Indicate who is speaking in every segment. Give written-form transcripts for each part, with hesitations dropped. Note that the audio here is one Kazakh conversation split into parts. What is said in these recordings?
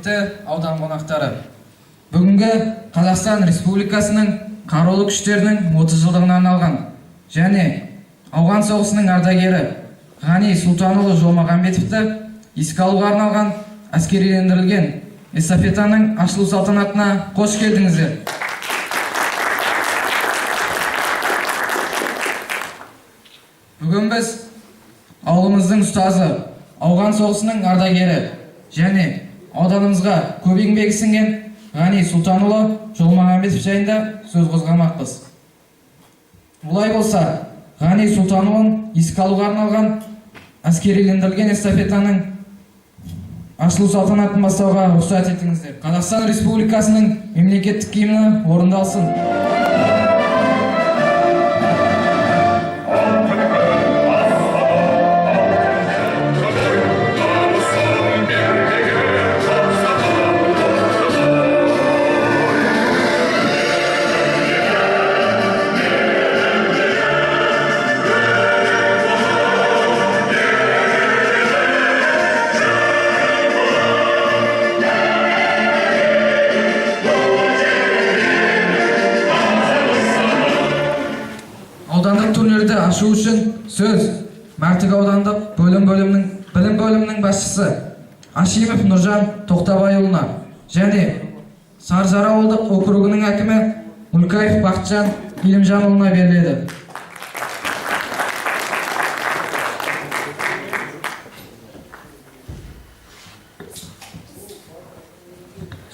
Speaker 1: құрметті аудан қонақтары. Бүгінгі Қазақстан Республикасының қарулы күштерінің 30 жылдығына арналған және ауған соғысының ардагері Ғани Сұлтанұлы Жолмағанбетовті еске алуға арналған әскерилендірілген эстафетаның ашылу салтанатына қош келдіңіздер. Бүгін біз ауылымыздың ұстазы, ауған соғысының ардагері және ауданымызға көп еңбегі сіңген Ғани Сұлтанұлы Жолмағанбетов жайында сөз қозғамақпыз. Бұлай болса, Ғани Сұлтанұлын еске алуға арналған әскерилендірілген эстафетаның ашылу салтанатын бастауға рұқсат етіңіздер. Қазақстан Республикасының мемлекеттік гимні орындалсын. Аудандық турнирді ашу үшін сөз Мәртік аудандық білім бөлімінің басшысы Ашимов Нұржан Тоқтабайұлына және Саржара ауылдық округінің әкімі Мүлкаев Бақытжан Елімжанұлына беріледі.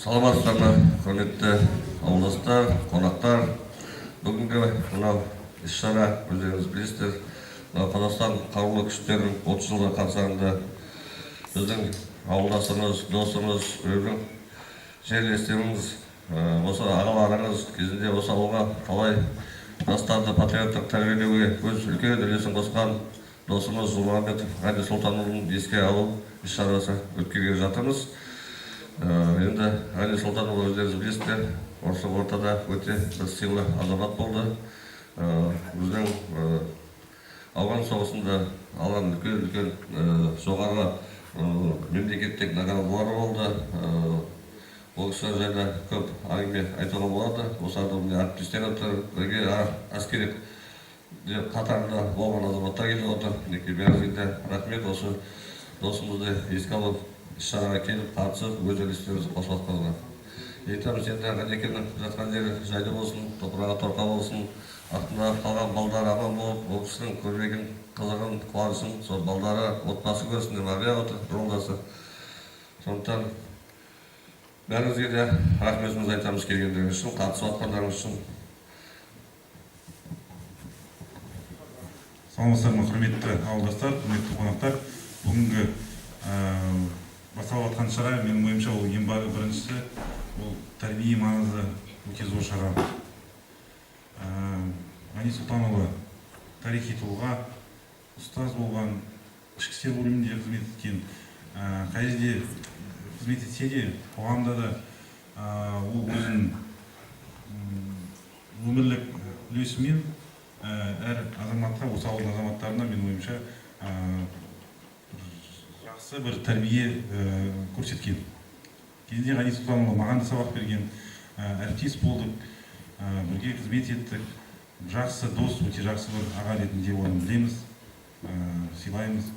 Speaker 2: Саламатсыздар ма, құрметті ауылдастар, қонақтар. Бүгінгі мынау іс-шара өздеріңіз білесіздер, Қазақстан қарулы күштерінің 30 жылдығы қарсаңында біздің ауылдасымыз, досымыз, өзің жерлестеріңіз, осы ағаларыңыз кезінде осы ауылға талай жастарды патриоттық тәрбиелеуге өз үлкен үлесін қосқан досымыз Жолмағанбетов Ғани Сұлтанұлын еске алу іс-шарасы өткізіп жатырмыз. Енді Ғани Сұлтанұлы өздеріңіз білесіздер, осы ортада өте бір сыйлы азамат болды. Біздің ауған соғысында алған үлкен жоғары мемлекеттік наградалары болды. Ол кісілер жайында көп әңгіме айтуға болады. Осы арада әріптестер отыр, бірге әскери қатарында болған азаматтар келіп отыр. Бәріңізге рахмет, осы досымызды еске алып іс-шараға келіп қатысып, өз үлестеріңізді қосып жатқаныңызға. Айтамыз, енді Ғаникенің жатқан жері жайлы болсын, топырағы торқа болсын, артында қалған балдары аман болып, ол кісінің көрмеген қызығын, қуанышын, сол балдары отбасы көрсін деп ария отыр, жолдасы. Сондықтан бәріңізге де рахметімізді айтамыз келгендеріңіз үшін, қатысып жатқандарыңыз үшін.
Speaker 3: Саламатсыздар ма, құрметті ауылдастар, құрметті қонақтар. Бүгінгі басталып жатқан шара, менің ойымша, ол ең біріншісі, ол тәрбие маңызы өте зор шара. Ғани Сұлтанұлы тарихи тұлға, ұстаз болған, ішкі істер бөлімінде қызмет еткен, қай жерде қызмет етсе де, қоғамда да ол өзінің өмірлік үлесімен әр азаматқа, осы ауылдың азаматтарына, менің ойымша, жақсы бір тәрбие көрсеткен. Кезінде Ғани Сұлтанұлы маған да сабақ берген, әріптес болдық, бірге қызмет еттік. Жақсы дос, өте жақсы бір аға ретінде оны білеміз, сыйлаймыз.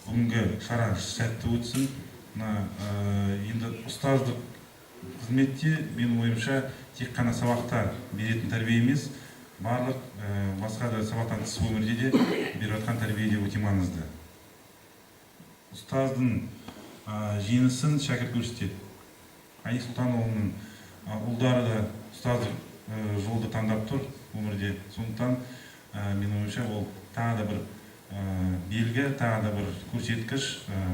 Speaker 3: Бүгінгі шара сәтті өтсін. Енді ұстаздық қызметте, менің ойымша, тек қана сабақта беретін тәрбие емес, барлық басқа да сабақтан тыс өмірде де беріп жатқан тәрбие де өте маңызды. Ұстаздың жеңісін шәкірт көрсетеді. Ғани Сұлтанұлының ұлдары да ұстаздық жолды таңдап тұр өмірде. Сондықтан менің ойымша, ол тағы да бір белгі, тағы да бір көрсеткіш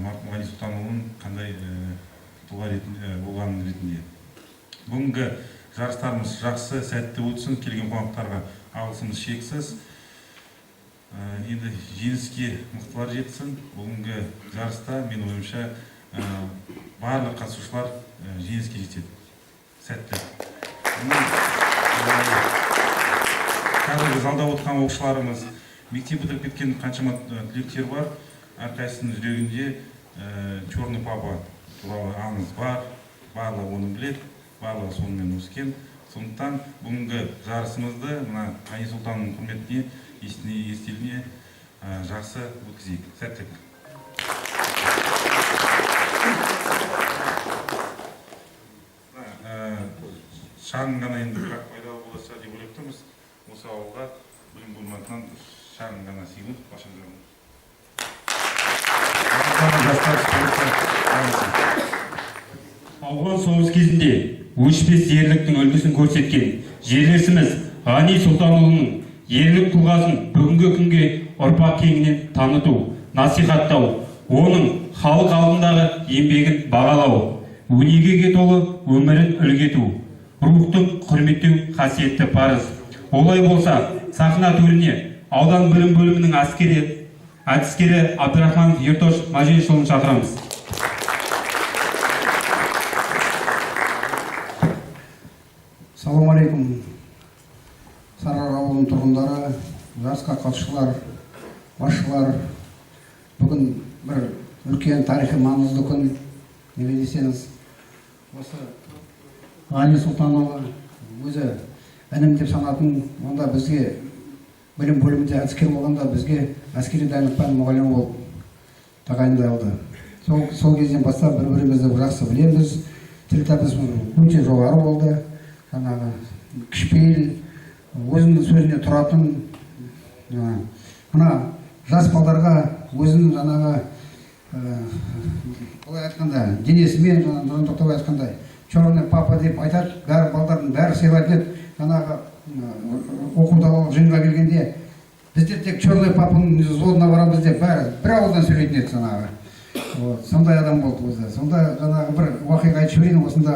Speaker 3: марқұм Ғани Сұлтанұлының қандай тұлға болғанын ретінде. Бүгінгі жарыстарымыз жақсы, сәтті өтсін. Келген қонақтарға алғысымыз шексіз. Енді жеңіске мықтылар жетсін. Бүгінгі жарыста менің ойымша барлық қатысушылар жеңіске жетеді. Сәтті. Қазіргі залда отырған оқушыларымыз, мектеп бітіріп кеткен қаншама түлектер бар. Әрқайсысының жүрегінде Черный папа туралы аңыз бар. барлығы оны біледі, барлығы сонымен өскен. Сондықтан бүгінгі жарысымызды мына Ғани Сұлтанның құрметіне, естелігіне жақсы өткізейік. Сәттілік. Шағын ғана енді бірақ пайдалы болса деп ойлап тұрмыз. Осы ауылға білім бөлімінен шағын ғана сыйлық башындырмын.
Speaker 4: Ауған соғыс кезінде өшпес ерліктің үлгісін көрсеткен жерлесіміз Ғани Сұлтанұлының ерлік тұлғасын бүгінгі күнге ұрпақ кеңінен таныту, насихаттау, оның халық алдындағы еңбегін бағалау, өнегеге толы өмірін үлгі ету, рухтың құрметтеу қасиетті парыз. Олай болса, сахна төріне аудан білім бөлімінің әдіскері Абдрахманов Ертош Маженшұлын шақырамыз.
Speaker 5: Салам алейкум. Сарыарқа ауылының тұрғындары, жарысқа қатысушылар, басшылар. Бүгін бір үлкен тарихи маңызды күн. Неге десеңіз, осы Ғани Сұлтанұлы өзі інім деп санатын, онда бізге білім бөлімінде әдіскер болғанда бізге әскери дайындық пән мұғалімі болып тағайындалды. Сол кезден бастап бір-бірімізді жақсы білеміз. Тіл табысымыз өте жоғары болды. Жаңағы кішіпейіл, өзінің сөзіне тұратын, мына жас балдарға өзінің жаңағы олай айтқанда денесімен жаңағы тоқтап айтқандай черный папа деп айтады, бәрі балдардың бәрі сыйлайтын еді. Жаңағы оқу жиынға келгенде біздер тек черный папаның взводына барамыз деп бәрі бір ауыздан сөйлейтін еді жаңағы. Сондай адам болды өзі. Сонда жаңағы бір уақиға айтып жіберейін, осында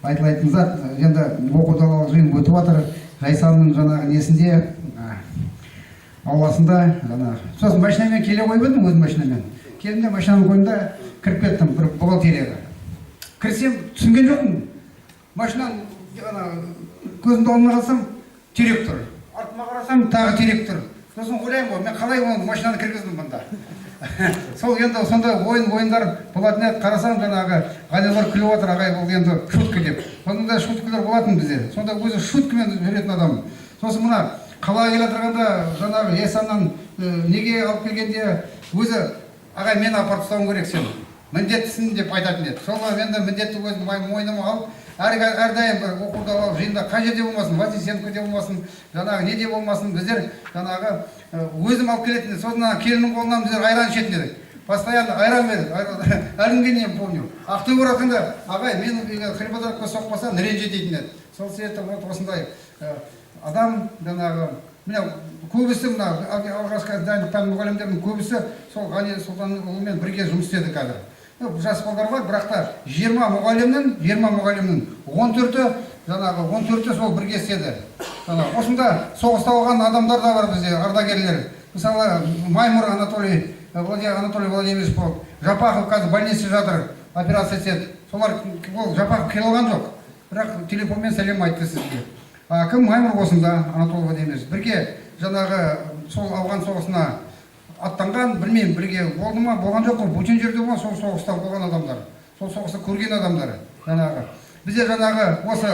Speaker 5: айтылайтын зат, енді оқу жиын өтіп жатыр. Жайсанның жаңағы несінде, ауласында, сосын машинамен келе қойып едім, өз машинамен. Келімде машинаның қойында кіріп кеттім, бір бухгалтерияға. Кірсем, түсінген жоқпын. Машинаның көзімді алдына қалсам, терек тұр. Артыма қарасам, тағы терек тұр. Сосын ойлаймын ғой, мен қалай оны машинаны кіргіздім бұнда. Сол енді сондай ойындар болатын еді. Қарасам жаңағы Ғалилар күліп отыр, ағай бұл енді шутка деп. Сондай шуткалар болатын бізде. Сонда өзі шуткамен жүретін адам. Сосын мына қалаға келе отырғанда жаңағы Есаннан неге алып келгенде өзі ағай мен апарып тастауым керек сен. Міндеттісің деп айтатын еді. Сол енді міндетті өзім мойныма алып, әрдайым оқуда жиында қай жерде болмасын, Вознесенскіде болмасын, жаңағы неде болмасын, біздер жаңағы өзім алып келетін. Сосын келіннің қолынан біздер айран ішетін едік. Постоянно айран бердік. Әлімге дейін помню. Ақтөбе баратында ағай мен хлебодаровқа соқпасам ренжи дейтін еді. Сол себепті осындай адам жаңағы міне көбісі мына алғашқы дайындық пән мұғалімдерінің көбісі сол Ғани Сұлтанұлымен бірге жұмыс істеді қазір. Жас балдар бар, бірақ та 20 мұғалімнің 14-і жаңағы 14-і сол бірге істеді. Осында соғыста болған адамдар да бар бізде, ардагерлер. Мысалы Маймур Анатолий Владимирович болып, Жапақов қазір больница жатыр, операция етеді. Солар Жапақов келген жоқ, бірақ телефонмен сәлем айтты сізге. Кім Маймур осында Анатолий Владимирович бірге жаңағы сол ауған соғысына аттанған, білмеймін, бірге болды ма, болған жоқ қой, бөтен жерде болған, сол соғыста болған адамдар, сол соғысты көрген адамдар. Бізде жаңағы осы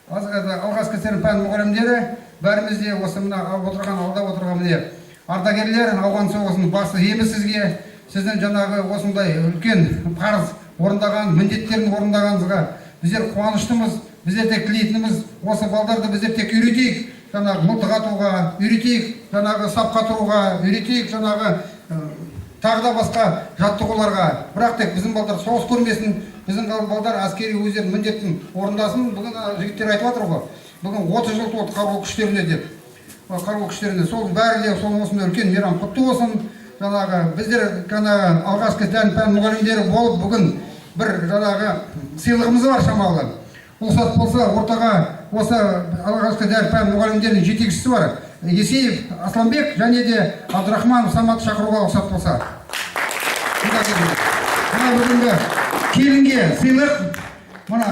Speaker 5: алғашқы сенім пән мұғалімдері, бәрімізде осы мына алда отырған міне ардагерлер, ауған соғысының басы еміз сізге, сіздің жаңағы осындай үлкен парыз орындаған, міндеттерін орындағаныңызға біздер қуаныштымыз. Біздер тек тілейтініміз осы балдарды біздер тек үйретейік, жаңағы мылтық атуға, үйретейік, жаңағы сапқа тұруға, үйретейік, жаңағы тағы да басқа жаттығуларға. Бірақ тек біздің балдар соғыс көрмесін, біздің балдар әскери өздерінің міндетін орындасын. Бүгін жігіттер айтып жатыр ғой, бүгін 30 жыл толды қарулы күштеріне деп. Қарулы күштеріне сол бәрі де сол осындай үлкен мейрам құтты болсын. Жаңағы біздер жаңағы алғашқы пән мұғалімдері болып бүгін бір жаңағы сыйлығымыз бар шамалы. Рұқсат болса, ортаға осы алғашқы пән мұғалімдерінің жетекшісі бар. Есеев Асланбек және де Абдрахманов Самат шақыруға рұқсат болса. Мына бүгінгі келінге сыйлық, мына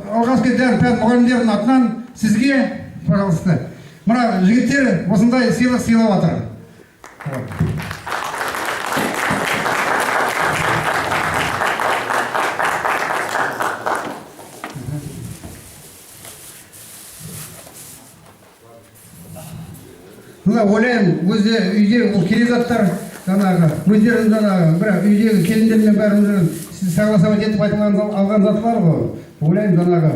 Speaker 5: алғашқы пән мұғалімдерінің атынан сізге, пожалуйста, мына жігіттер осындай сыйлық сыйлап жатыр. мына ойлаймын өзі үйде ол керек заттар жаңағы өздерінің жаңағы бірақ үйдегі келіндермен бәрін согласовать етіп алған зат бар ғой. Ойлаймын жаңағы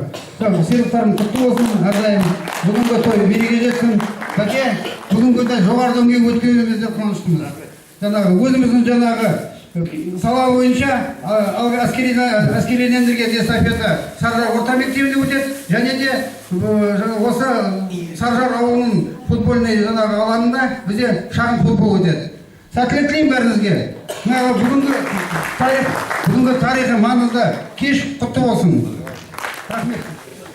Speaker 5: сыйлықтарың құтты болсын, әрдайым бүгінгі той мереке жетсін. Бәке, бүгінгі де жоғары деңгейге өткенімізде қуаныштымыз. Жаңағы өзіміздің жаңағы сала бойынша әскерилендірген эстафета Саржар орта мектебінде өтеді, және де осы Саржар ауылының футбольный жаңағы алаңында бізде шағын футбол өтеді. Сәттілік тілеймін бәріңізге. Бүгінгі тарихы маңызды кеш құтты болсын. Рахмет.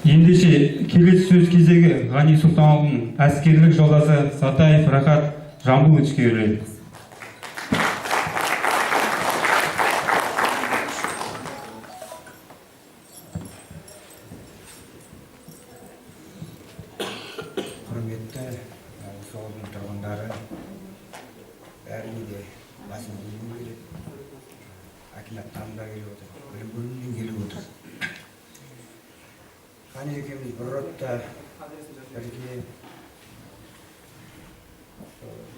Speaker 4: Ендеше келесі сөз кезегі Ғани Сұлтанұлының әскерлік жолдасы Сатаев Рахат Жамбуловичке беріледі.
Speaker 6: Құрметті осы ауылдың тұрғындары, бәріне де басын июль келеді. Акиматтан да келіп отыр, білім бөлімінен келіп отыр. Ғани екеуміз бір ротта бірге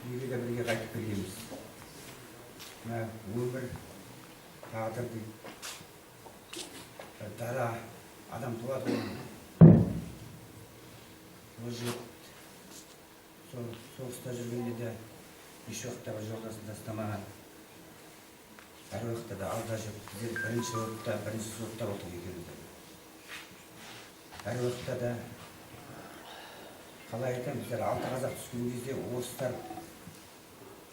Speaker 6: үйге де бірге қайтып келгенбіз. Мына өмір, тағдыр дейді. Дара адам туады ғой. Соғыста жүргенде де еш уақытта бір жолдасын тастамаған. Әр уақытта да алда жүріп, біздер бірінші сотта отырып екенбіз. Әр уақытта да қалай айтамын, біздер алты қазақ түскен кезде орыстар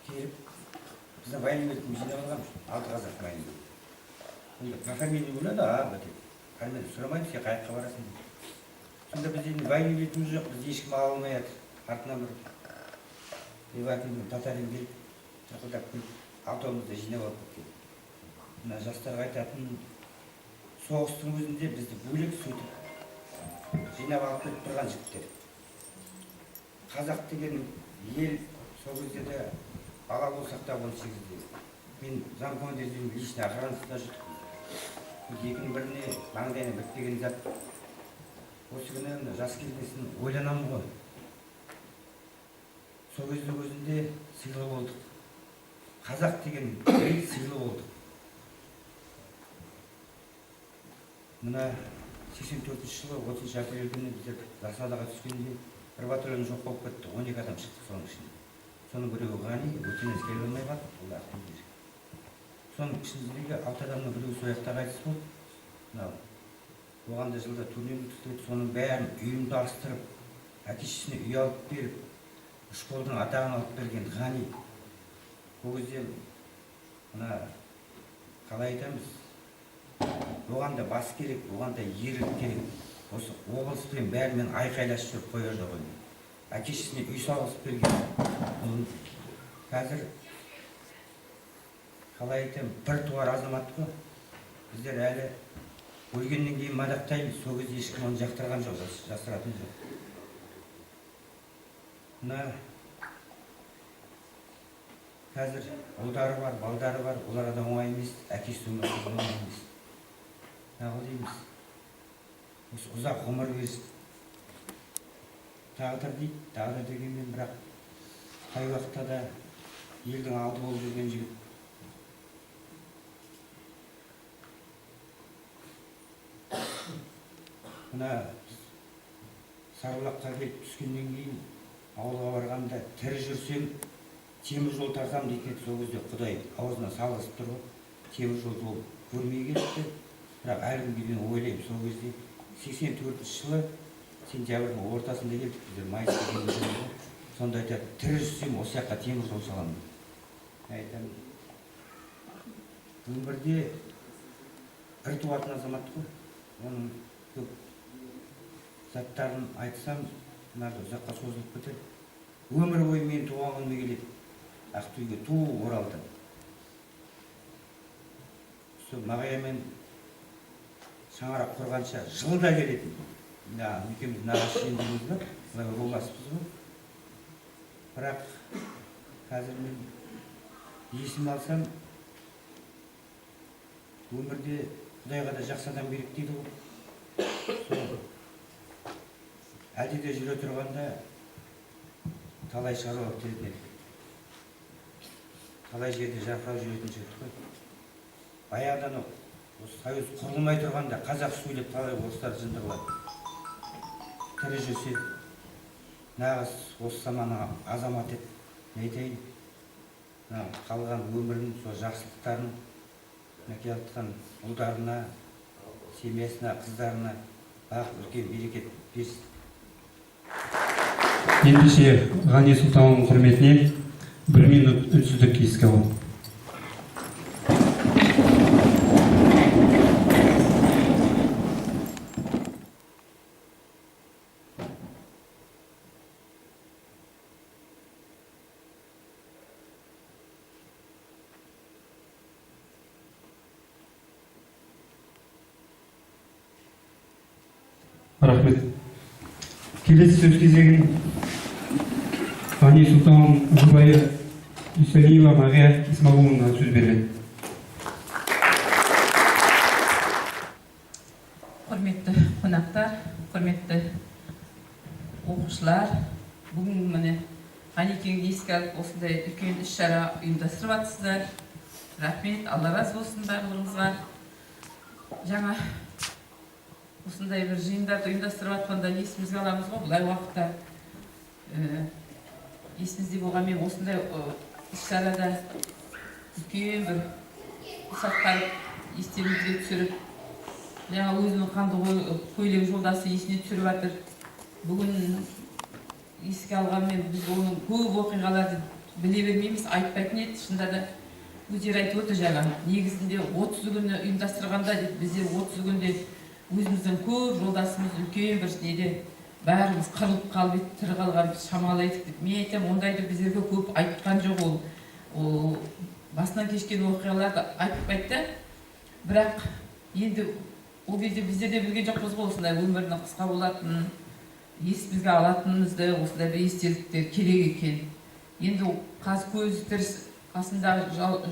Speaker 6: келіп, біздің военмелкім жинап алғанбыз, алты қазақ военмелкім. Фамилия болады, фамилия сұрамайды, сен қайыққа барасың дейді. Сонда бізден военмелкіміз жоқ, біз ешкім ала алмай жатыр. Артынан бір Ивакин татарин келіп, тақылдап келіп, алтауымызды жинап алып кеткен. Мына жастарға айтатын, соғыстың өзінде бізді бөлек сөйтіп жинап алып кетіп тұрған жігіттер. Қазақ деген ел сол кезде де бала болсақ та 18-де. Мен замкомандирдің личный охранасында жүрдім. Екінің біріне маңдайына бітпеген зат. Осы күні жас келгесін ойланамын ғой. Сол кезде өзінде сыйлы болдық. Қазақ деген ел сыйлы болдық. Мына 84 жылы 30 апрель күні біздер засадаға түскенде бір батальон жоқ болып кетті, 12 адам шықты соның ішінде. Соның біреуі Ғани, өтенес келе алмай қалды, ол ақтеңдер. Соның ішіндегі 6 адамның біреуі сояқта қайтыс болды. Оған да жылда турнир өткізілді, соның бәрін ұйымдастырып, әке-шешесіне үй алып беріп, школдың атағын алып берген Ғани. Ол кезде мына қалай айтамыз? Оған да бас керек, оған да ерлік керек. Осы облыспен бәрімен айқайласып жүріп қойырды ғой. Әке-шесіне үй салғызып берген. Қазір қалай айтамын, бір туар азамат қой. Біздер әлі өлгеннен кейін мадақтаймыз, сол кезде ешкім оны жақтырған жоқ, жасыратын жоқ. Мына қазір ұлдары бар, балдары бар, оларға да оңай емес, әкесі өмірі оңай емес. Нағыл дейміз, осы ұзақ ғұмыр берсін. Тағдыр дейді, тағдыр дегенмен бірақ қай уақытта да елдің алды болып жүрген жігіт. Мына Сарбұлаққа келіп түскеннен кейін ауылға барғанда тірі жүрсем темір жол тартам дейтін еді. Сол кезде Құдай аузына салғызып тұр ғой. Темір жолды ол көрмей кетті. Бірақ әлі күнге дейін ойлаймын, сол кезде 84 жылы сентябрьдің ортасында келдік біздер майысқа келдік. Сонда айтады, тірі жүрсем осы жаққа темір жол саламын. Айтамын, өмірде бір туатын азамат қой. Оның көп заттарын айтсам, мынада ұзаққа созылып кетеді. Өмір бойы мен туған күніме келеді. Ақтөбеге туып оралды. Сол Мағаямен шаңырақ құрғанша жылда келетін. Екеуміз нағашы жиендеріміз бар, былай руласпыз ғой. Бірақ қазір мен есім алсам, өмірде Құдайға да жақсы адам керек дейді ғой. Сол әлде де жүре тұрғанда талай шаруа бітіретін талай жерде жарқырап жүретін жігіт қой. Баяғыдан осы союз құрылмай тұрғанда қазақ сөйлеп талай орыстар жындырылады. Тірі жүрсе нағыз осы заманның азаматы еді. Не айтайын, қалған өмірінің сол жақсылықтарын әке атқан ұлдарына, семьясына, қыздарына бақ үлкен берекет берсін.
Speaker 4: Ендеше Ғани Сұлтанұлының құрметіне 1 минут үнсіздік еске алып. Рахмет. Келесі сөз кезегін Ғани Сұлтанұлының жұбайы Дүйсалиева Мария Исмағұловнаға сөз беріледі.
Speaker 7: Құрметті қонақтар, құрметті оқушылар, бүгін міне Ғаникеңді еске алып осындай үлкен іс-шара ұйымдастырып жатсыздар. Рахмет, Алла разы болсын барлығыңызға. Жаңа осындай бір жиындарды ұйымдастырып жатқанда есімізге аламыз ғой, бұлай уақытта есімізде болғанмен осындай іс-шарада үлкен бір сақтарып естерімізге түсіріп, жаңа өзінің қанды көйлек жолдасы есіне түсіріп жатыр. Бүгін еске алғанмен біз оның көп оқиғаларды біле бермейміз, айтпайтын еді. Шында да өздері айтып отыр жаңа. Негізінде 30 күні ұйымдастырғанда біздер 30 күнде өзіміздің көп жолдасымыз үлкен бір неде бәріміз қырылып қалып еді, тірі қалған шамалы едік деп. Мен айтамын, ондайды біздерге көп айтқан жоқ. Ол басынан кешкен оқиғаларды айтпайды да. Бірақ енді ол кезде біздер де білген жоқпыз ғой, осындай өмірінің қысқа болатынын, есімізге алатынымызды, осындай бір естеліктер керек екен. Енді қазір көзі тіріс қасындағы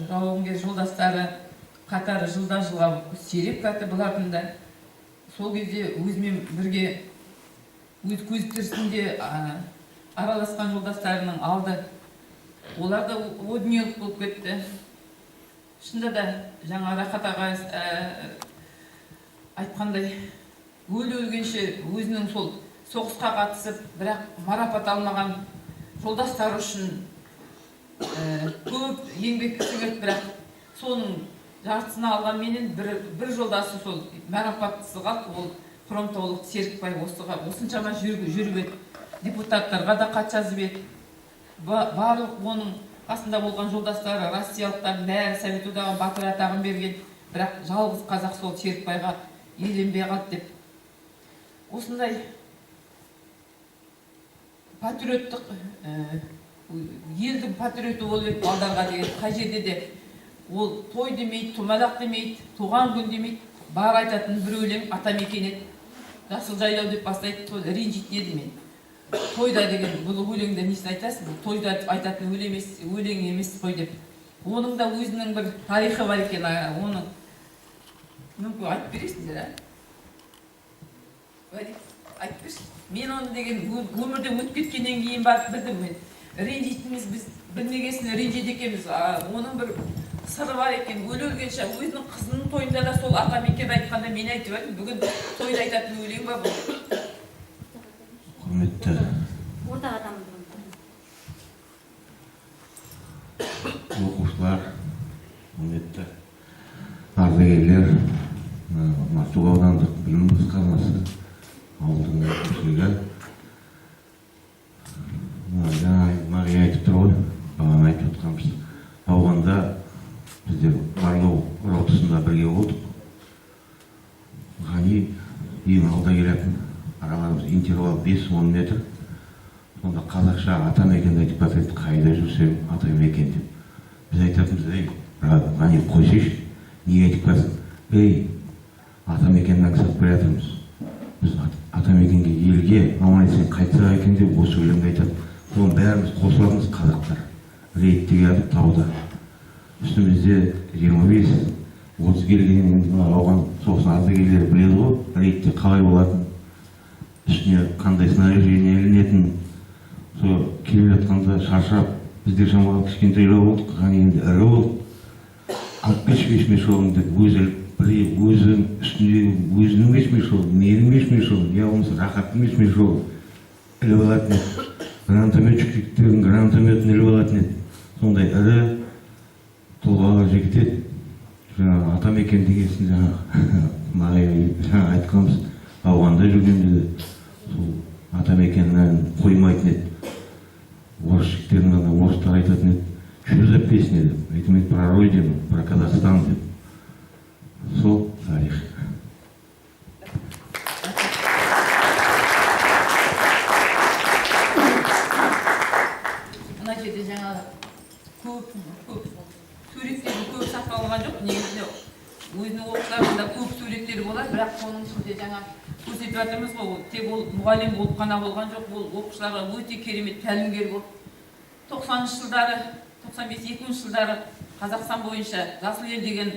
Speaker 7: жауынгер жолдастары қатары жылдан жылға сиреп кетті бұлардың да. Сол кезде өзімен бірге өз көз тірісінде араласқан жолдастарының алды. Олар да о дүниелік болып кетті. Шында да жаңа Рахат ағай айтқандай, өлгенше өзінің сол соғысқа қатысып, бірақ марапат алмаған жолдастары үшін көп еңбек сіңіріп, бірақ соның жартысына алғанменен бір жолдасы сол марапатсыз қалды. Ол Хромтаулық Серікбай осыншама жүріп еді. Депутаттарға да хат жазып еді. Барлық оның қасында болған жолдастары, россиялықтардың бәрі Совет одағының батыр атағын берген. Бірақ жалғыз қазақ сол Серікбайға еленбей қалды деп. Осындай патриоттық, елдің патриоты болып еді балдарға деген. Қай жерде де ол той демейді, тумалақ демейді, туған күн демейді. Бар айтатын бір өлең атамекен еді. Жасыл жайлау деп бастайды, ренжитін еді мен. Тойда деген бұл өлеңді несін айтасың? Тойда айтатын өлең емес қой деп. Оның да өзінің бір тарихы бар екен, оны мүмкін айтып бересіңдер, ә? Айтып берсін. Мен оны деген өмірде өтіп кеткеннен кейін барып білдім мен. Ренжитініміз біз білмегесіне ренжиді екенбіз. Оның бір сыры бар екен. Өлгенше өзінің қызының тойында да сол атамекен айтқанда мен айтып едім. Бүгін тойда айтатын өлең ба бұл?
Speaker 2: Құрметті оқушылар, құрметті ардагерлер, Марту аудандық білім басқармасы, ауылдың әкімшілігі. Жаңа Мария айтып тұр ғой, бағана айтып отқанбыз. Ауғанда біздер барлау ротасында бірге болдық. Ғани ең алда келетін, араларымыз интервал 5-10 метр. Сонда қазақша атамекенді айтып батырды, қайда жүрсем атамекен деп. Біз айтатымыз, Ғани қойсайшы, не айтып басын? Атамекеннен сатып бара жатырмыз. Біз атамекенге, елге аман есен қайтса екен деп осы өлеңді айтады. Соның бәріміз қосыламыз қазақтар. Рейдте келдік тауда. Үстімізде 25-30 келген ауған соғыстың ардагерлері біледі ғой, рейдте қалай болатын, үстіне қандай снаряжение ілінетін. Сол келіп
Speaker 8: айтқанда шаршап, біздер шамалы кішкентайлау болдық, ғани енді ірі болдық. 45 мешогын деп өзінің үстіндегі өзінің мешогы, менің мешогы, я болмаса рахаттың мешогы іліп алатын еді. Гранатометчик жігіттердің гранатометін іліп алатын еді. Сондай ірі тұлғалар жігіт еді. Жаңағы Атамекен дегенсін жаңағы айтқанбыз, ауғанда жүргенде де сол Атамекеннен қоймайтын еді. Орыс жігіттердің орыстар айтатын еді. Что за песня? Это мы про Родину, про Казахстан. Сол тарих.
Speaker 7: Мына жерде жаңағы көп суреттері көп сақталған жоқ. Негізінде өзінің оқушыларында көп суреттері болады, бірақ соның ішінде жаңа көрсетіп жатырмыз ғой, тек ол мұғалім болып қана болған жоқ, ол оқушыларға өте керемет тәлімгер болып 90-шы жылдары 95-2000 жылдары Қазақстан бойынша Жасыл ел деген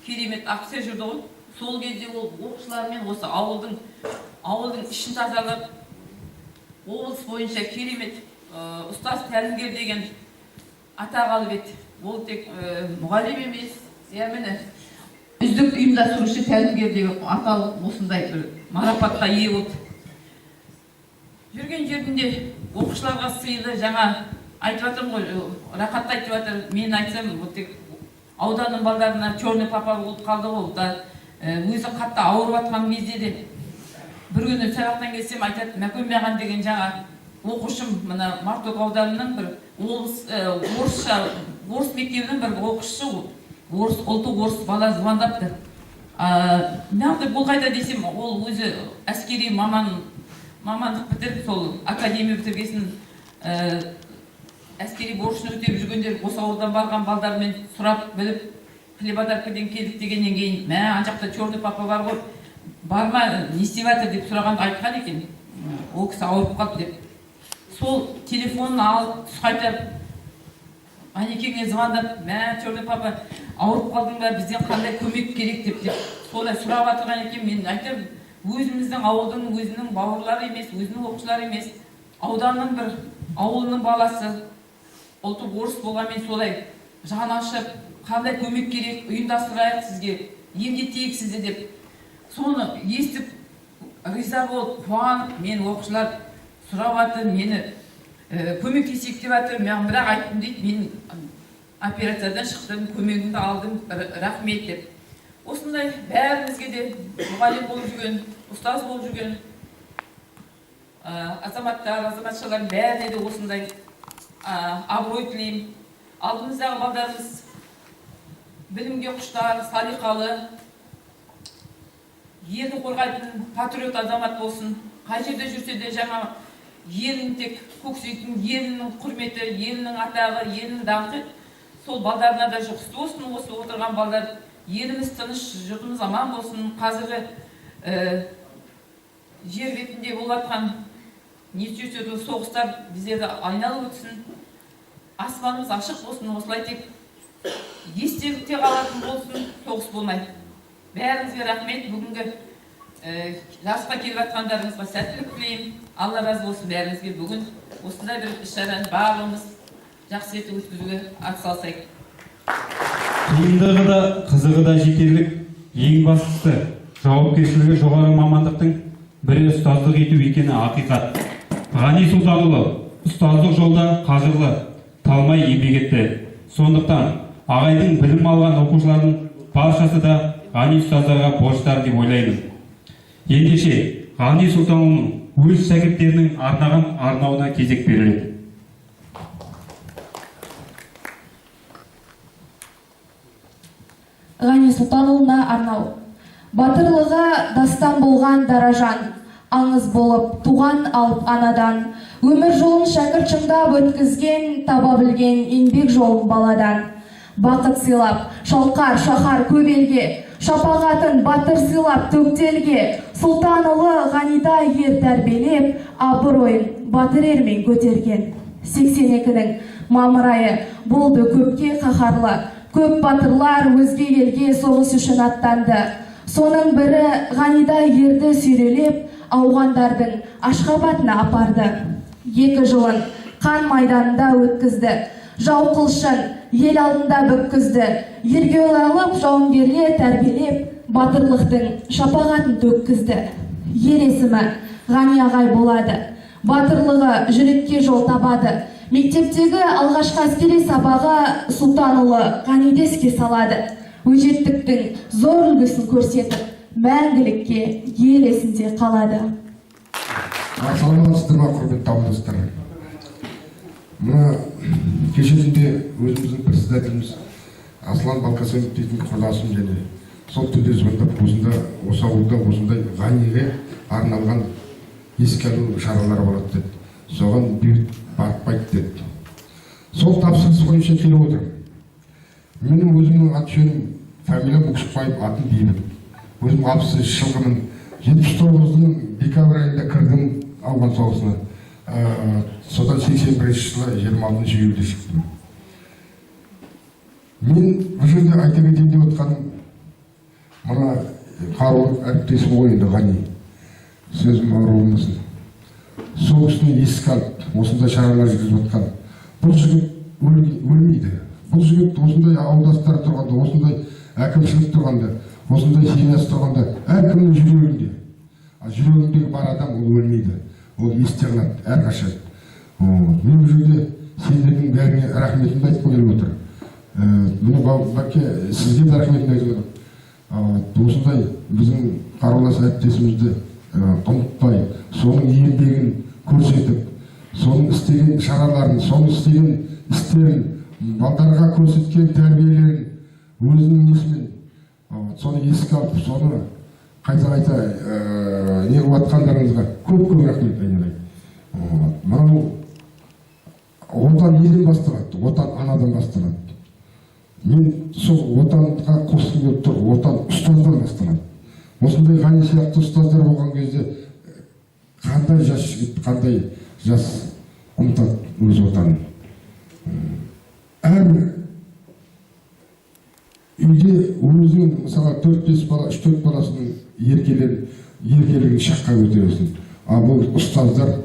Speaker 7: керемет акция жүрді ғой. Сол кезде ол оқушылармен осы ауылдың ішін тазалап, облыс бойынша керемет ұстаз тәлімгер деген атақ алып еді. Ол тек мұғалім емес, міне үздік ұйымдастырушы тәлімгер деген аталып осындай бір марапатқа ие болды. Жүрген жерінде оқушыларға сыйлы жаңа айтып жатырмын ғой, рақатты айтып жатыр. Мен айтсам, тек ауданның балдарына черный папа болып қалды ғой. Өзі қатты ауырып жатқан кезде де бір күні сабақтан келсем айтады, Мәкөн Маған деген жаңа оқушым, мына Мартөк ауданының бір орыс мектебінің бір оқушысы, ұлты орыс бала звондапты. Неғып бұл қайда десем, ол өзі әскери мамандық бітіріп, сол академия бітіргесін әскери борышын өтеп жүргендер осы ауылдан барған балдармен сұрап біліп, хлебодаркіден келдік дегеннен кейін, ана жақта черный папа бар ғой, барма, не істеп жатыр деп сұрағанда айтқан екен, ол кісі ауырып қалды деп. Сол телефонын алып, қайтып, Анекеңе звондап, черный папа, ауырып қалдың ба, бізден қандай көмек керек деп, солай сұрап жатырған екен. Мен айтам, өзіміздің ауылдың өзінің бауырлары емес, өзінің оқушылары емес, ауданның бір ауылының баласы, ұлты орыс болғанмен солай жан ашып, қандай көмек керек, ұйымдастырайық сізге, емдетейік сізді деп. Соны естіп, риза болып, қуанып, мен оқушылар сұрап жатыр, мені көмектесейік деп жатыр, мен бірақ айттым дейді, мен операциядан шықтым, көмегімді алдым, рахмет деп. Осындай бәрімізге де мұғалім болып жүрген, ұстаз болып жүрген азаматтар, азаматшалар бәріне де осындай абырой тілеймін. Алдымыздағы балдарымыз білімге құштар, салиқалы, елді қорғайтын патриот азамат болсын. Қай жерде жүрсе де жаңа елін тек көксейтін, елінің құрметі, елінің атағы, елінің даңқы сол балдарына да жұғысты болсын. Осы отырған балдар, еліміз тыныш, жұртымыз аман болсын. Қазіргі жер бетінде болып жатқан неше түрлі соғыстар біздерді айналып өтсін. Аспанымыз ашық болсын, осылай тек естелікте қалатын болсын, соғыс болмай. Бәріңізге рахмет. Бүгінгі жасқа келіп жатқандарыңызға сәттілік тілеймін. Алла разы болсын бәріңізге. Бүгін осындай бір іс-шараны барлығымыз жақсы етіп өткізуге атсалысайық.
Speaker 4: Қиындығы да, қызығы да жетерлік. Ең бастысы, жауапкершілігі жоғары мамандықтың бірі ұстаздық ету екені ақиқат. Ғани Сұлтанұлы ұстаздық жолда қажырлы, талмай еңбек етті. Сондықтан ағайдың білім алған оқушылардың баршасы да Ғани ұстаздарға борыштар деп ойлаймын. Ендеше Ғани Сұлтанұлының өз шәкірттерінің арнаған арнауына кезек беріледі.
Speaker 9: Ғани Сұлтанұлына арнау. Батырлығы дастан болған даражан, аңыз болып туған алып анадан, өмір жолын шәкірт шыңдап өткізген, таба білген еңбек жолын баладан. Бақыт сыйлап, шалқар шахар көп елге, шапағатын батыр сыйлап төктелге, Сұлтанұлы Ғанида ер тәрбиелеп, абыройын батыр ермен көтерген. 82-нің мамыр айы болды көпке қаһарлы, көп батырлар өзге елге соғыс үшін аттанды. Соның бірі Ғанида ерді сүйрелеп, ауғандардың Ашхабадына апарды. 2 жылын қан майданында өткізді. Жау қылышын ел алдында бүккізді. Ерге алып жауынгерлер тәрбиелеп, батырлықтың шапағатын төккізді. Ел есімі Ғани ағай болады. Батырлығы жүрекке жол табады. Мектептегі алғашқы әскери сабағы Сұлтанұлы Ғаниді еске салады. Өжеттіктің зор үлгісін көрсетіп, мәңгілікке ел есінде қалады.
Speaker 10: Саламатсыздар ма, құрметті ауылдастар? Мына кеше түнде өзіміздің председателіміз Аслан Балқасенов дейтін құрдасым және сол түрде звондап осы ауылда осындай Ғаниге арналған еске алу шаралары болады деді. Соған бейбіт барып деді. Сол тапсырыс бойынша келіп отыр. Менің өзімнің аты жөнім фамилия Бұқшықбаев, атым Бейбіт. Өзім 60 жылғымын. 79-ның декабрь айында кірдім ауған соғысына. Содан 81 жылы 26 июльде шықтым. Мен бұл жерде айта кетейін деп отқаным, мына қарулы әріптесім ғой енді Ғани. Сөзім ауыр болмасын. Сол кісіні еске алып, осындай шаралар жүргізіп отқан. Бұл жігіт өлмейді. Бұл жігіт осындай ауылдастар тұрғанда, осындай әкімшілік тұрғанда, осындай семьясы тұрғанда, әркімнің жүрегінде. Жүрегіндегі бар адам ол өлмейді. Ол есте қалады әрқашан. Мен бұл жерде сендердің бәріне рахметімді айтып келіп отыр. Міне Бәке, сізге де рахметімді айтып отыр. Осындай біздің қарулас әріптесімізді ұмытпай, соның еңбегін көрсетіп, соның істеген шараларын, соның істеген істерін, балдарға көрсеткен тәрбиелерін, өзінің есімен, соны еске алып, соны қайта не қылып атқандарыңызға көп рахмет айналайын. Мынау отан елден басталады, отан анадан басталады. Мен сол отанға қосқым келіп тұр, отан ұстаздан басталады. Осындай Ғани сияқты ұстаздар болған кезде қандай жас жігіт, қандай жас ұмытады өз отанын. Әрбір үйде өзінің мысалы 4-5 бала, 3-4 баласының еркелігін шаққа көтересің. Ал бұл ұстаздар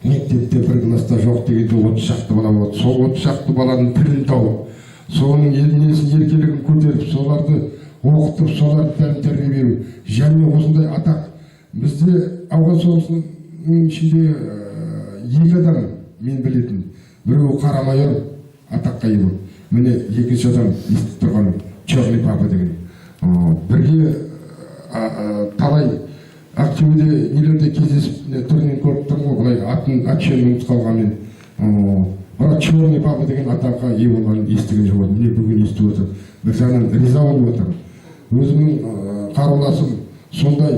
Speaker 10: мектепте бір класста жоқ дегенде 30 шақты бала болады. Сол 30 шақты баланың тілін тауып, соның еркелігін көтеріп, соларды оқытып, соларды тәрбие беру. Және осындай атақ. Бізде ауған соғысының ішінде 2 адам мен білетін. Біреуі қара майор атаққа ие болды. Міне екінші адам естіп тұрған Черный папа деген. Бірге талай Ақтөбеде нелерде кездесіп түрінен көріп тұрмын ғой, былай аты-жөнін ұмытып қалғанмен. Бірақ Черный папа деген атаққа ие болғанын естіген жоқ едім. Міне бүгін естіп отыр. Бір жағынан риза болып отыр. Өзімнің қаруласым сондай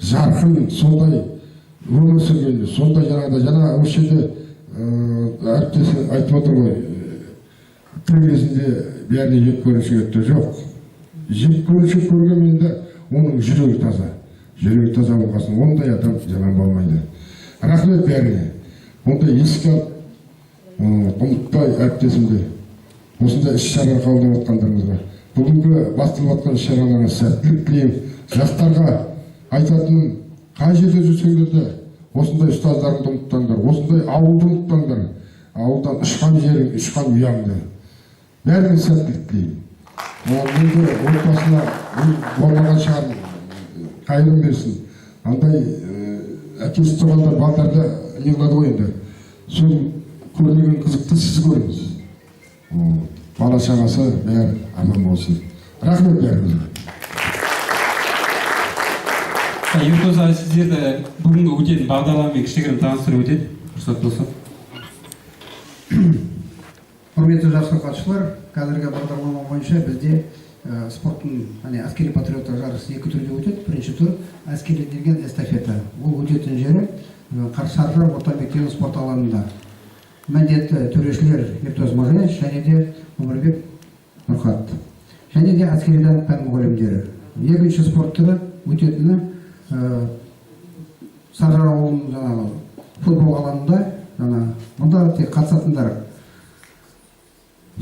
Speaker 10: жарқын, сондай өмір сүргенде, сондай жаңа осы жерде әріптесі айтып отыр ғой, тірі кезінде бәріне жек көрінішек етті. Жоқ, жек көрінішек көргенменде оның жүрегі таза. Жүрегі таза болғасын, ондай адам жаман болмайды. Рахмет бәріне. Ондай еске алып, ұмытпай әріптесімді осындай іс-шара қабылдап отқандарыңызға, бүгінгі басталып жатқан іс-шараларыңа сәттілік тілеймін. Жастарға айтатыным, қай жерде жүрсеңдер де осындай ұстаздарыңды ұмытпаңдар, осындай ауылды ұмытпаңдар. Ауылдан ұшқан жерің, ұшқан ұяңды. Бәріне сәттілік тілеймін. Енді отбасына болмаған шығар, қайырым берсін. Андай әкесі тұрғанда балдарда не қылады ғой енді. Сол көрмеген қызықты сіз көріңіз. Бала шағасы бәрі аман болсын. Рахмет бәріңізге.
Speaker 4: Ертоза, сіздерді бүгінгі өтетін бағдарламамен кішігірім таныстырып өтеді. Рұқсат болса.
Speaker 5: Құрметті жақсы қатысушылар, қазіргі бағдарлама бойынша бізде спорттың әскери патриоттық жарысы 2 түрде өтеді. Бірінші тур әскерилерден эстафета. Ол өтетін жері Саржар орта мектебінің спорт алаңында. Міндетті төрешілер Ертоз Мажаяш және де Өмірбек Нұрхат. Және де әскерилер пән мұғалімдері. Екінші спорт түрі өтетіні Саржар ауылының футбол алаңында. Мұнда тек қатысатындар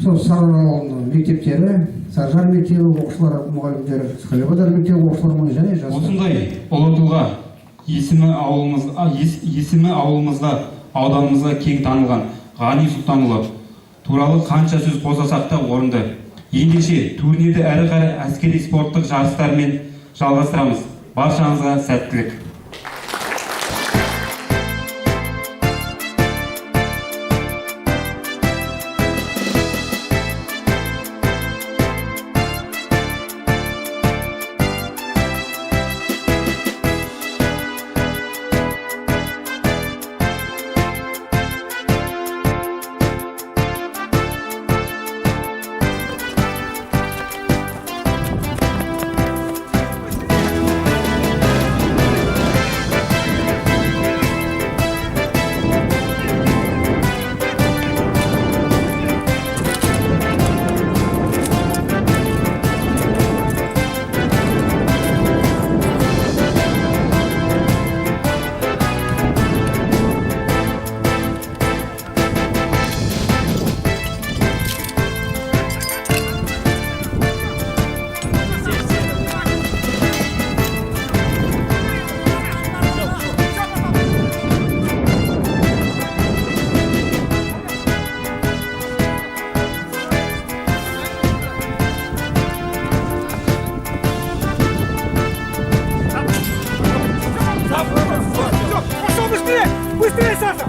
Speaker 5: сол Саржар ауылының мектептері, Саржар мектебі оқушылар мұғалімдері, Хлебодар мектебі оқушылар және жастар.
Speaker 4: Осындай ұлы тұлға есімі ауылымызда ауданымызға кең танылған Ғани Сұлтанұлы туралы қанша сөз қозғасақ та орынды. Ендеше турнирді әрі қарай әскери спорттық жарыстармен жалғастырамыз. Баршаңызға сәттілік.
Speaker 11: Быстрее, Саша!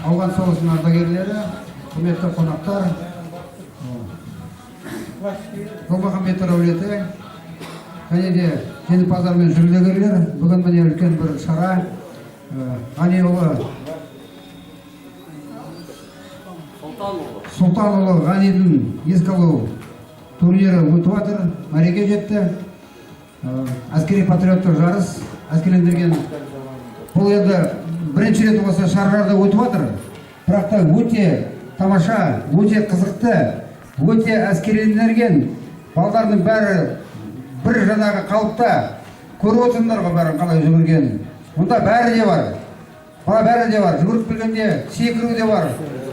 Speaker 5: Ауған соғысының ардагерлері, құрметті қонақтар, Нұрмұхаммед әулеті, және де жеңімпаздар мен жүлдегерлер, бүгін міне үлкен бір шара, Ғаниұлы Сұлтанұлы Ғанидің еске алу турнирі өтіп жатыр, мәреге жетті. Әскери патриоттық жарыс әскерилендірген. Бұл енді бірінші рет осы шараларда өтіп жатыр. Бірақ та өте тамаша, өте қызықты, өте әскерилендірген. Балдардың бәрі бір жаңағы қалыпта көріп отырсыңдар ғой бәрін қалай жүгіргенін. Мұнда бәрі де бар. Бәрі де бар. Жүгіріп келгенде секіру де бар.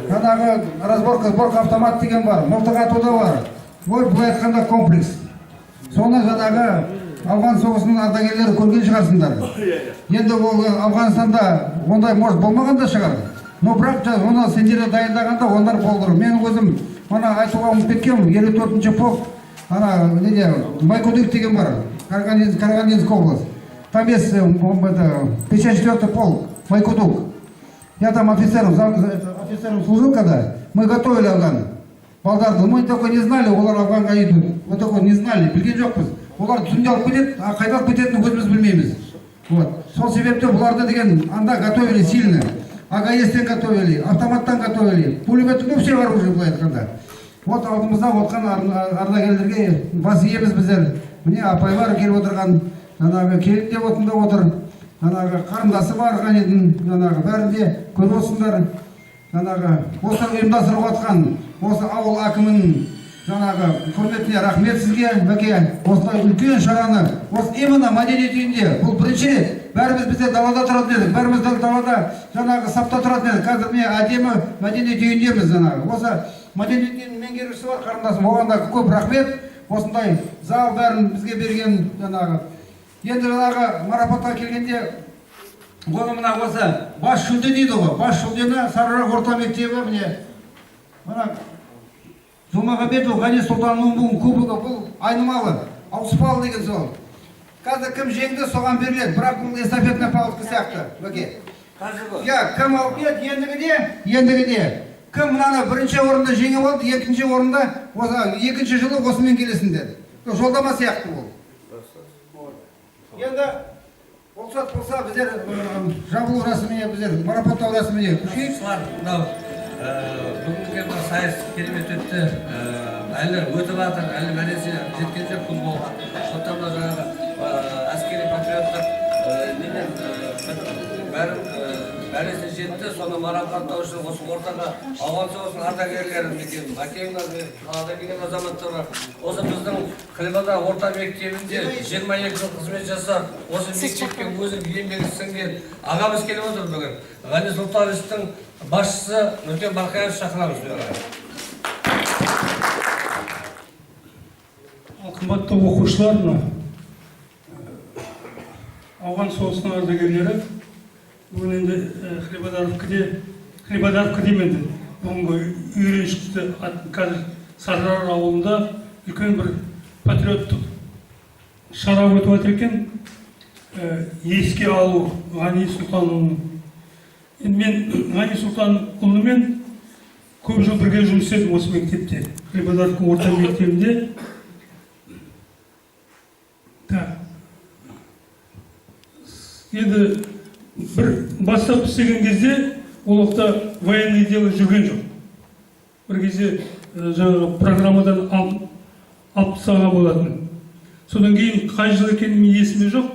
Speaker 5: Жаңағы разборка, сборка автомат деген бар. Мылтық ату да бар. Былай айтқанда комплекс. Соны жаңағы Ауған соғысының ардагерлері көрген шығарсыңдар. Енді ол Ауғанстанда ондай может болмаған да шығар. Но бірақ оны сендерді дайындағанда ондар болдыр. Мен өзім мана айтуға ұмытып кеткем, 54-ші полк, ана неде Майкудык деген бар, Карагандинская область. Там есть 54-й полк Майкудык. Я там офицером служил когда. Мы готовили Афган. Балдарды, мы только не знали, олар Афганға идут. Мы только не знали, білген жоқпыз. Олар түнде алып кетеді, а қайда алып кететінін өзіміз білмейміз. Вот. Сол себепті бұларды деген анда готовили сильно. АГС-тен готовили, автоматтан готовили, пулеметтің вообще оружие былай айтқанда. Вот алдымызда отқан ардагерлерге бас иеміз біздер. Міне апайлар келіп отырған, жаңағы келіп деп отында отыр. Жаңағы қарындасы бар ғанетін, жаңағы бәрінде көріп отырсыңдар. Жаңағы осы ұйымдастырып отқан осы ауыл әкімінің жаңағы құрметіне рахмет сізге, бәке. Осындай үлкен шараны, осы именно мәдениет үйінде, бұл бірінші рет. Бәріміз бізде далада тұратын едік, бәріміз далада жаңағы сапта тұратын едік. Қазір міне әдемі мәдениет үйіндеміз жаңағы. Осы мәдениет үйінің меңгерушісі бар қарындасым, оған да көп рахмет. Осындай зал бәрін бізге берген жаңағы. Енді жаңағы марапатқа келгенде оны мына осы бас жүлде дейді ғой. Бас жүлдені Сарырақ орта мектебі міне мына Жұмағанбетов Ғани Сұлтанұлының кубогы, бұл айнымалы, ауыспалы деген сол. Қазір кім жеңді, соған беріледі, бірақ бұл эстафетный палка сияқты, бәке. Я, кім алып еді, ендігіде. Кім мынаны бірінші орында жеңіп алды, екінші орында, екінші жылы осымен келесін деді. Жолдама сияқты бұл. Енді олсат болса біздер жабылу рәсіміне, біздер марапаттау рәсіміне күшейік.
Speaker 2: Бүгінгі сайыс керемет өтті. Әлі өтіп жатыр, әлі мәресе жеткен жоқ күн болған. Сондықтан да жаңағы әскери патриоттық неден мәресе жетті. Соны марапаттау үшін осы ортаға ауған соғысының ардагерлері екен, әкемдер, қалада келген азаматтар бар. Осы біздің Қылбада орта мектебінде 22 жыл қызмет жасап, осы мектепке өзінің еңбегі сіңген ағамыз келіп отыр бүгін. Ғани Сұлтановичтің басшысы Нұркен Барқаев шақырамыз.
Speaker 12: Қымбатты оқушылар, ауған соғысының ардагерлері, бүгін енді Хлебодаровка деймін, бүгінгі үйреншікті қазір Сарырақ ауылында үлкен бір патриоттық шара өтіп жатыр екен. Еске алу Ғани Сұлтанұлының. Мен Ғани Сұлтанұлымен көп жыл бірге жұмыс істедім осы мектепте, Хлебодаровка орта мектебінде. Енді бір бастап істеген кезде ол уақытта военный дело жүрген жоқ. Бір кезде жаңағы программадан алып тастаған болатын. Содан кейін қай жыл екенім есімде жоқ.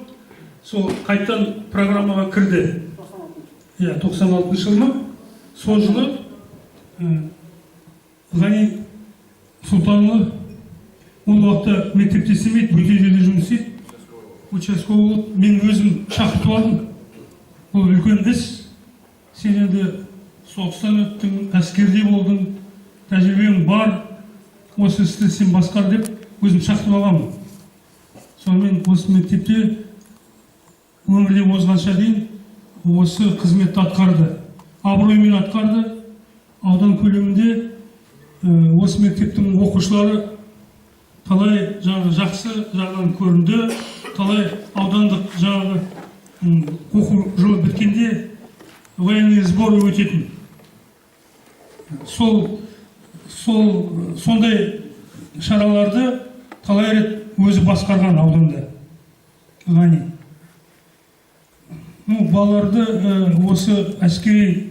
Speaker 12: Сол қайтадан программаға кірді. 96 жыл ма? Сол жылы Ғани Сұлтанұлы ол уақытта мектепте істемейді, бөтелерде жұмыс істейді. Участковый болып, мен өзім шақыртып алдым. Бұл үлкен іс. Сен енді соғыстан өттің, әскерде болдың, тәжірибең бар, осы істі сен басқар деп өзім шақыртып алғанмын. Сонымен осы мектепте өмірде озғанша дейін осы қызметті атқарды. Абыроймен атқарды. Аудан көлемінде осы мектептің оқушылары талай жақсы жағынан көрінді. Талай аудандық жаңағы оқу жылы біткенде военный сбор өтетін. Сондай шараларды талай рет өзі басқарған ауданда. Ғани. Балаларды осы әскери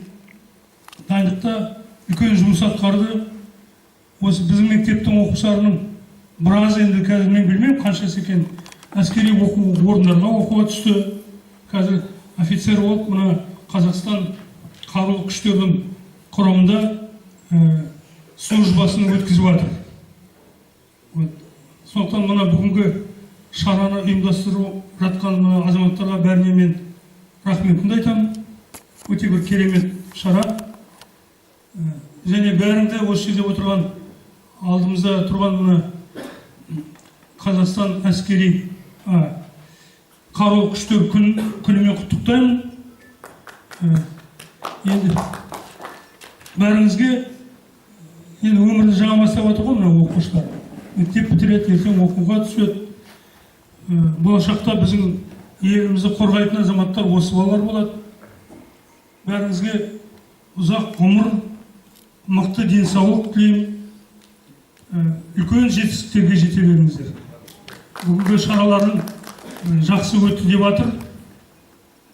Speaker 12: дайындықта үлкен жұмыс атқарды. Осы біздің мектептің оқушыларының біраз енді қазір мен білмеймін қаншасы екен әскери оқу орындарға оқуға түсті. Қазір офицер болып, мына Қазақстан қарулы күштердің құрамында службасын өткізіп жатыр. Сондықтан мына бүгінгі шараны ұйымдастырып жатқан азаматтарға бәріне мен рахметімді айтамын. Өте бір керемет шара. Және бәрінде осы жерде отырған, алдымызда тұрған мына Қазақстан әскери қарулы күштер күнімен құттықтаймын. Енді бәріңізге енді өмірді жаңа бастап жатыр ғой мына оқушылар. Мектеп бітіреді, ертең оқуға түседі. Болашақта біздің елімізді қорғайтын азаматтар осы балалар болады. Бәріңізге ұзақ ғұмыр, мықты денсаулық тілеймін. Үлкен жетістіктерге жете беріңіздер. Бүгінгі шараларын жақсы өтті деп жатыр.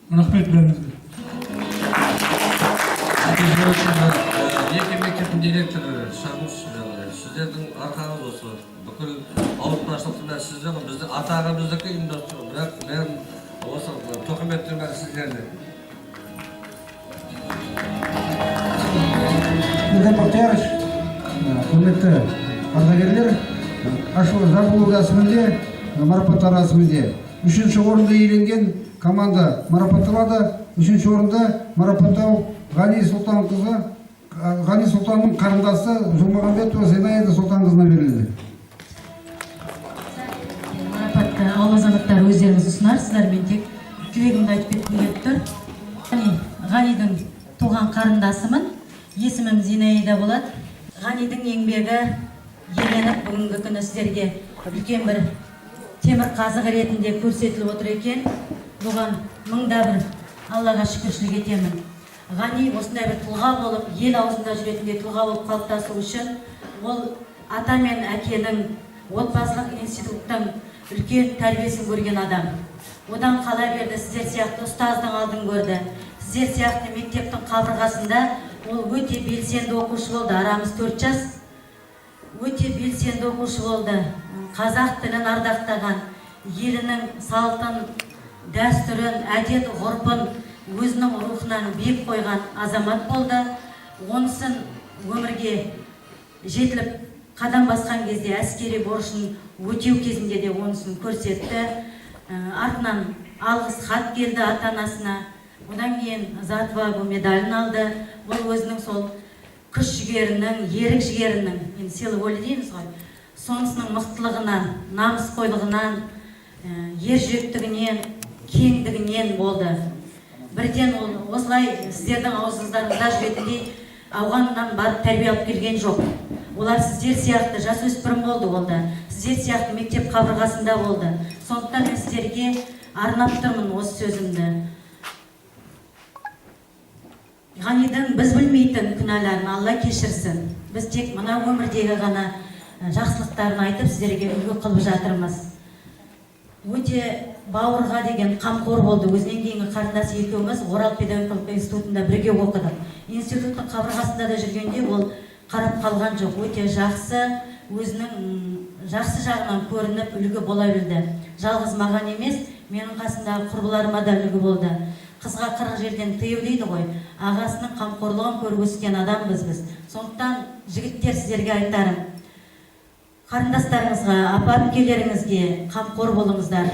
Speaker 12: Рахмет бәріңізге.
Speaker 2: Екі мектептің директоры шағыңыз сіздердің арқаңыз осы. Бүкіл ауыртпашылықты мен сізден, біздің ата-ағамыздікі ұйымдастыру. Бірақ мен осы төхіметтің бәрі сіздерден.
Speaker 5: Ильдар Бақтиярович, құрметті ардагерлер, ашылу жабылу рәсімінде, марапаттау рәсімінде 3-ші орынды иеленген команда марапатталады. 3-ші орында марапаттау Ғани Сұлтанның қарындасы Жұмағанбетова Зинаида Сұлтанқызына берілді.
Speaker 13: Марапатты ауыл азаматтары өздеріңіз ұсынарсыздар, мен тек тілегімді айтып кеткім келіп тұр. Ғанидың туған қарындасымын. Есімім Зинаида болады. Ғанидың еңбегі еленіп, бүгінгі күні сіздерге үлкен бір темір қазық ретінде көрсетіліп отыр екен. Бұған мыңда бір Аллаға шүкіршілік етемін. Ғани осындай бір тұлға болып, ел аузында жүретіндей тұлға болып қалыптасу үшін, ол ата мен әкенің отбасылық институттың үлкен тәрбиесін көрген адам. Одан қала берді, сіздер сияқты ұстаздың алдын көрді. Сіздер сияқты мектептің қабырғасында ол өте белсенді оқушы болды. Арамыз 4 жас. Өте белсенді оқушы болды. Қазақ тілін ардақтаған, елінің салтын, дәстүрін, әдет ғұрпын өзінің рухынан биік қойған азамат болды. Онысын өмірге жетіліп қадам басқан кезде әскери борышын өтеу кезінде де онысын көрсетті. Артынан алғыс хат келді ата-анасына. Одан кейін Затвагу медалін алды. Бұл өзінің сол күш жігерінің, ерік жігерінің, силы воли дейміз ғой, сонысының мықтылығынан, намысқойлығынан, ержүректігінен, кеңдігінен болды. Бірден ол осылай сіздердің аузыңыздарыңызда жүретіндей ауғаннан барып тәрбие алып келген жоқ. Олар сіздер сияқты жасөспірім болды олда. Сіздер сияқты мектеп қабырғасында болды. Сондықтан мен сіздерге арнап тұрмын осы сөзімді. Ғанидың біз білмейтін күнәларын Алла кешірсін. Біз тек мына өмірдегі ғана жақсылықтарын айтып сіздерге үлгі қылып жатырмыз. Өте бауырға деген қамқор болды. Өзінен кейінгі қарындас екеуміз Орал педагогикалық институтында бірге оқыдық. Институттың қабырғасында да жүргенде ол қарап қалған жоқ. Өте жақсы, өзінің жақсы жағынан көрініп үлгі бола білді. Жалғыз маған емес, менің қасындағы құрбыларыма да үлгі болды. Қызға 40 жерден тыю дейді ғой. Ағасының қамқорлығын көріп өскен адамбыз біз. Сондықтан жігіттер сіздерге айтарым, қарындастарыңызға, апа-әпкелеріңізге қамқор болыңыздар.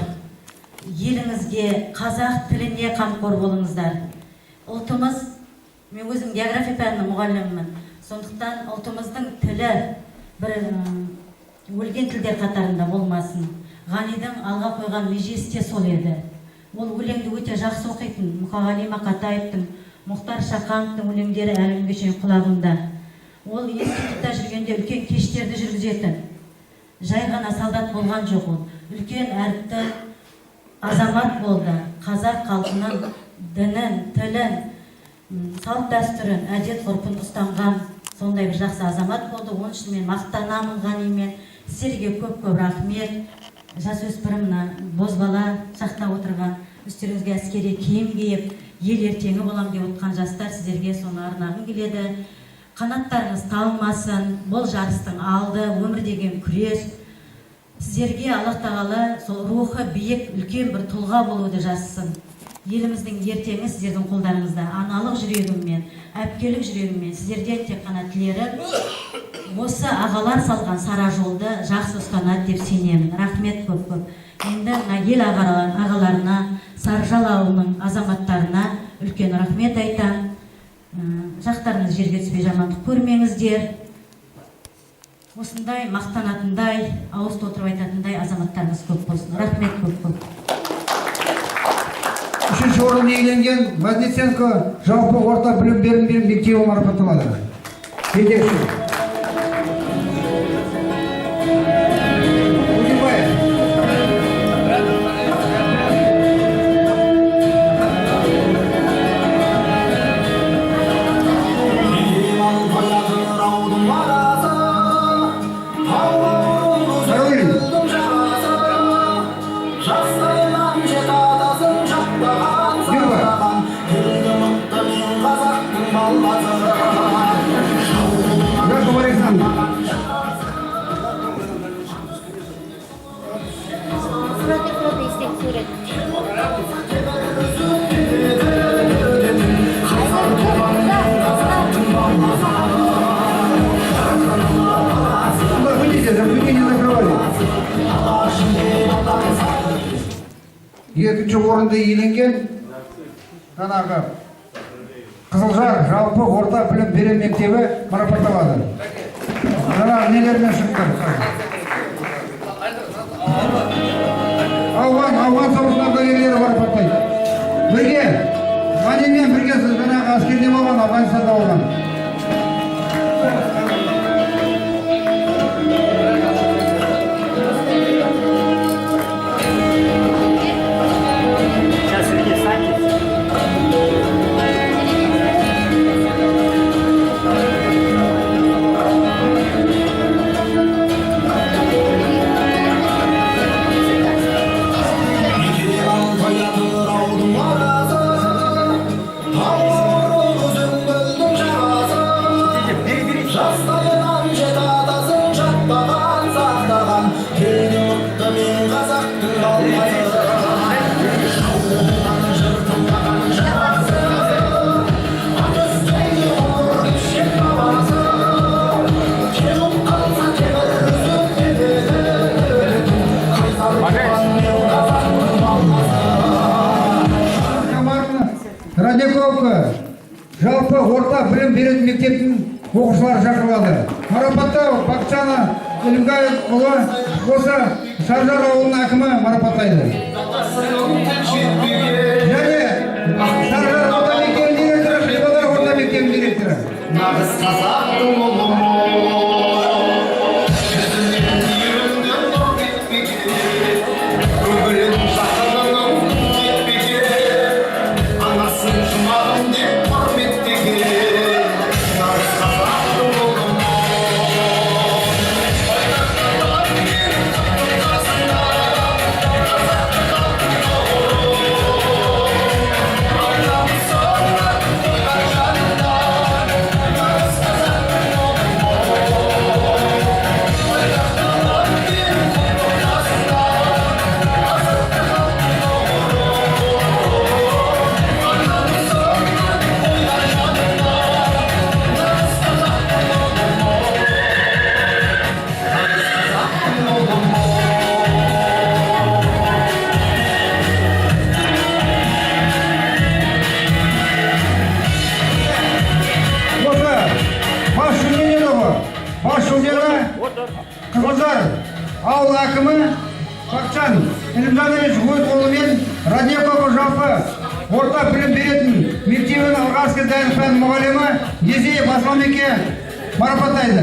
Speaker 13: Еліңізге, қазақ тіліне қамқор болыңыздар. Ұлтымыз, мен өзім география пәнінің мұғалімімін. Сондықтан ұлтымыздың тілі бір өлген тілдер қатарында болмасын. Ғанидың алға қойған межесі сол еді. Ол өлеңді өте жақсы оқитын. Мұқағали Мақатаевтың, Мұхтар Шахановтың өлеңдері әлі күнге шейін құлағымда. Ол институтта жүргенде үлкен кештерді жүргізетін. Жай ғана солдат болған жоқ ол. Үлкен әріпті азамат болды. Қазақ халқының дінін, тілін, салт дәстүрін, әдет ғұрпын ұстанған сондай бір жақсы азамат болды. Оның үшін мен мақтанамын Ғанимен. Сіздерге көп-көп рахмет. Жасөспірімні бозбала шақта отырған, үстеріңізге әскери киім киіп, ел ертеңі болам деп отқан жастар, сіздерге соны арнағым келеді. Қанаттарыңыз талмасын, бұл жарыстың алды, өмір деген күрес. Сіздерге Аллах тағала сол рухы биік, үлкен бір тұлға болуды жазсын. Еліміздің ертеңі сіздердің қолдарыңызда. Аналық жүрегіммен, әпкелік жүрегіммен сіздерден тек қана тілерім осы ағалар салған сара жолды жақсы ұстанады деп сенемін. Рахмет көп-көп. Енді ел ағаларына, Саржал ауылының азаматтарына үлкен рахмет айтам. Жақтарыңыз жерге түспей жамандық көрмеңіздер. Осындай мақтанатындай, ауыз толтырып айтатындай азаматтарыңыз көп болсын. Рахмет көп-көп.
Speaker 5: 3-ші орын иеленген Вознесенко жалпы орта білім берім мектебі марапатталады. Жетекші. Выйдите, заблюдение закрывали. Екінші орынды иеленген жаңағы Қызылжар жалпы орта білім беру мектебі марапатталады. Жаңағы нелермен шықтыр. Ауған соғысының ардагерлері марапаттайды. Бірге, Ғанимен бірге жаңағы әскерде болған, Афганистанда болған. Радиковка жалпы орта білім беретін мектептің оқушылары шақырылады. Марапаттау Бақытжан Әлімғалиұлы осы Шаржар ауылының әкімі марапаттайды. Және Шаржар орта мектебінің директоры, Шипадар орта мектебінің директоры. Нағыз қазақтың ұлы. Қызылжар ауыл әкімі Бақытжан Әлімжанович өз қолымен Радиковка жалпы орта білім беретін мектебінің алғашқы дайындық пән мұғалімі Езеев Асламбекке марапаттайды.